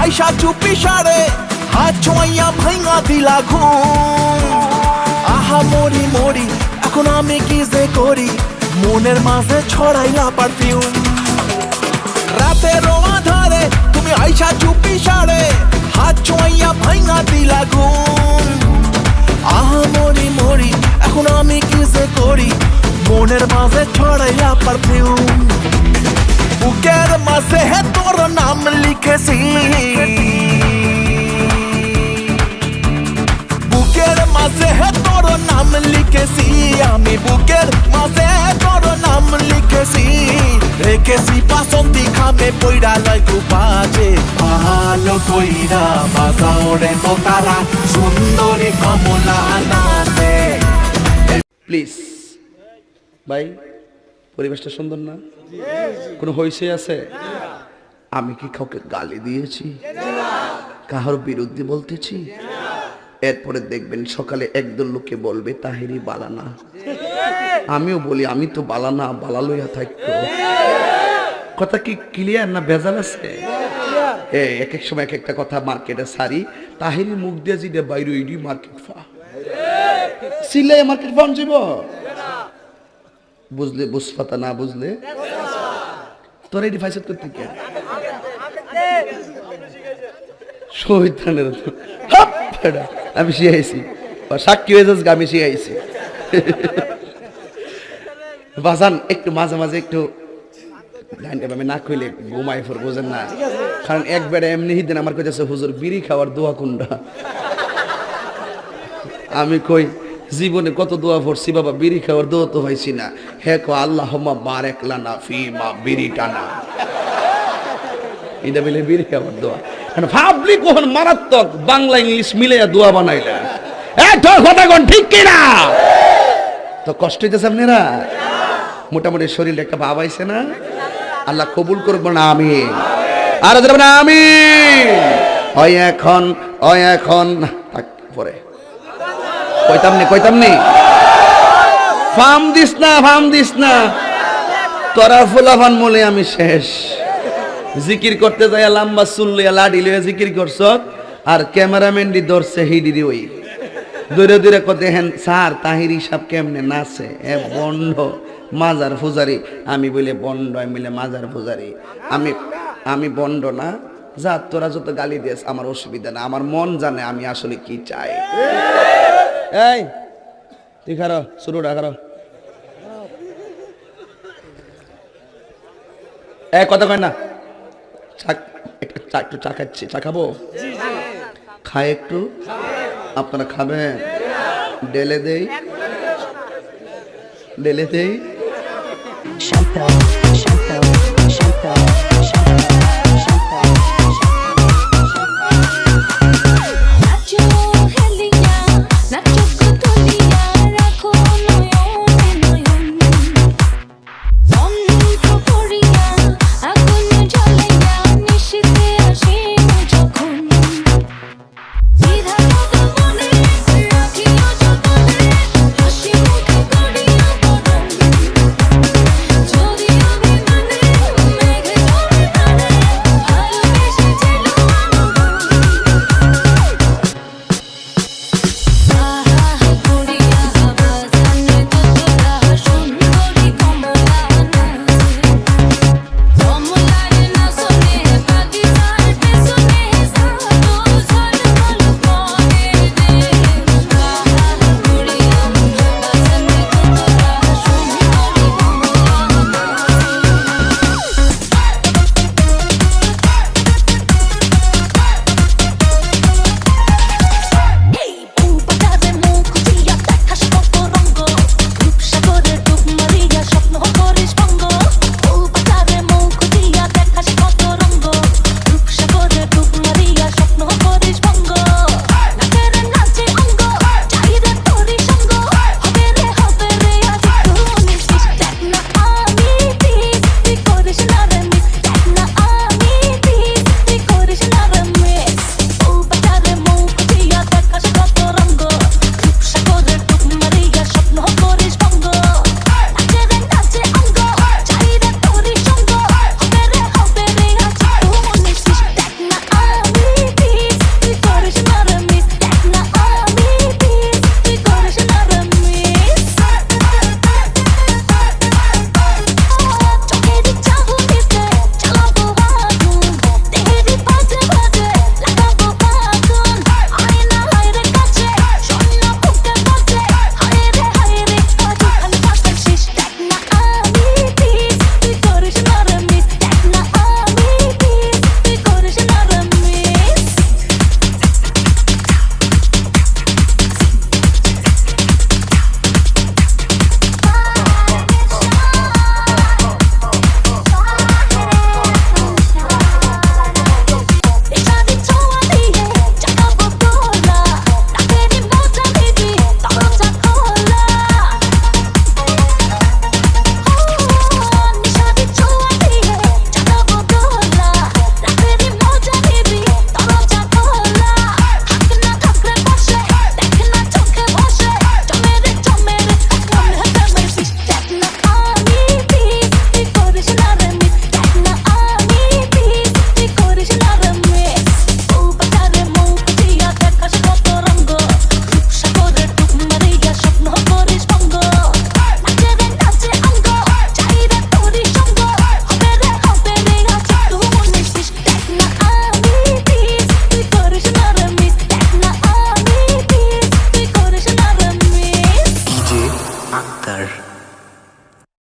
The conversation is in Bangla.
আইসা চুপি সারে হাত ছোঁয়া ভাঙা দিলা ঘুম। আহা মরি মরি এখন আমি কি যে করি, মনের মাঝে ছড়াইলা পারফিউম। রাতের আধারে তুমি আইসা চুপি সারে হাত ছোঁয়া ভাঙা দিলা ঘুম। আহা মরি মরি এখন আমি কি যে করি, মনের মাঝে ছড়াইলা পারফিউম। বুকের মাঝে তোর নাম লিখেছি, বুকের মাঝে তোর নাম লিখেছি, আমি বুকের মাঝে তোর নাম লিখেছি। রেখেছি বাসন্তী খামে পইরা লয় বাজে, ভালো কইরা বাজাও রে তো তারা সুন্দরী কমলা নাচে। প্লিজ ভাই, পরিবেশটা সুন্দর না? কোনো হইছে আছে? আমি কি কাউকে গালি দিয়েছি, কাহার বিরুদ্ধে বলতেছি? এরপরে দেখবেন সকালে একদল লোকে বলবে তাহেরি বালানা। আমিও বলি আমি তো বালানা, বালা লইয়া থাকতো। কথা কি ক্লিয়ার না ভেজাল আছে? এক এক সময় এক একটা কথা মার্কেটে সারি, তাহেরি মুখ দিয়ে যেটা বাইরে ইডি মার্কেট ফা সিলাই মার্কেট ফান যাব। বুঝলে বুঝপাতা, না বুঝলে তোর এটি ফাইসাত করতে কে শহীদানের আমি শিখাইছি, সাক্ষী হয়ে যাস আমি শিখাইছি। বাজান একটু মাঝে মাঝে একটু আমি না কইলে ঘুমাই ফোর, বোঝেন না? কারণ একবারে এমনি দিন আমার কাছে হুজুর বিড়ি খাওয়ার দোয়া কোনটা। আমি কই জীবনে কত দোয়া পড়ছি বাবা, বিড়ি খাওয়ার দোয়া তো হয়েছি না। হে কো আল্লাহুম্মা বারিক লানা ফিমা বিড়ি টানা, এটা বলে বিড়ি খাওয়ার দোয়া। কারণ ভাবলি কোন মারাত্মক বাংলা ইংলিশ মিলে দোয়া বানাইলা। তোর কথা কোন ঠিক কিনা? তো কষ্ট হইতেছে আপনারা? মোটামুটি শরীরে একটা ভাব আইছে না? আল্লাহ কবুল করবো না আমি আর না আমি ওই এখন পরে কইতাম নি ফার্ম দিস না তোরা ফুলাফান মলে আমি শেষ। জিকির করতে যাই লম্বা চুল লইয়া লাডি লইয়া জিকির করছ, আর ক্যামেরাম্যান দি ধরছে হিডিরি ওই দূরে দূরে কতে হেন স্যার তাহিরি সাহেব কেমনে নাচে, এ বন্ড মাজার ফুজারি। আমি বলে বন্ড, আমি বলে মাজার ফুজারি। আমি বন্ড না, যা তোরা যত গালি দিস আমার অসুবিধা না, আমার মন জানে আমি আসলে কি চাই। এই তুই খারো শুরুটা খারো, কথা কয় না। একটু চা খাচ্ছি, চা খাবো? খাই একটু, আপনারা খাবেন? ডেলে দেই